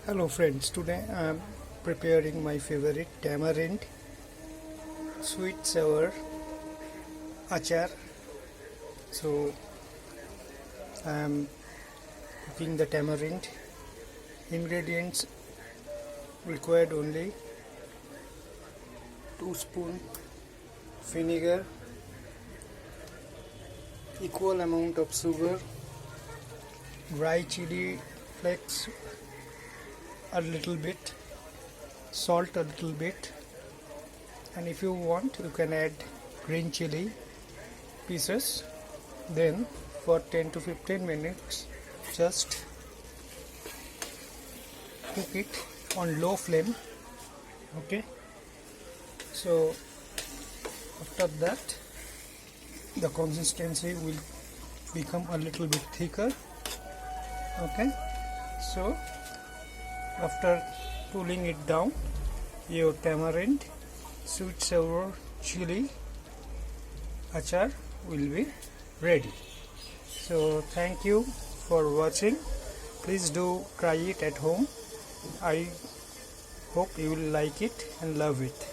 Hello friends, today I am preparing my favorite tamarind sweet sour achar. So I am cooking the tamarind. Ingredients required only 2 spoon vinegar, equal amount of sugar, dry chili flakes a little bit, salt a little bit, and if you want you can add green chili pieces. Then for 10 to 15 minutes just cook it on low flame. Okay, so after that the consistency will become a little bit thicker. Okay, so after cooling it down, your tamarind sweet sour chili achar will be ready. So thank you for watching. Please do try it at home. I hope you will like it and love it.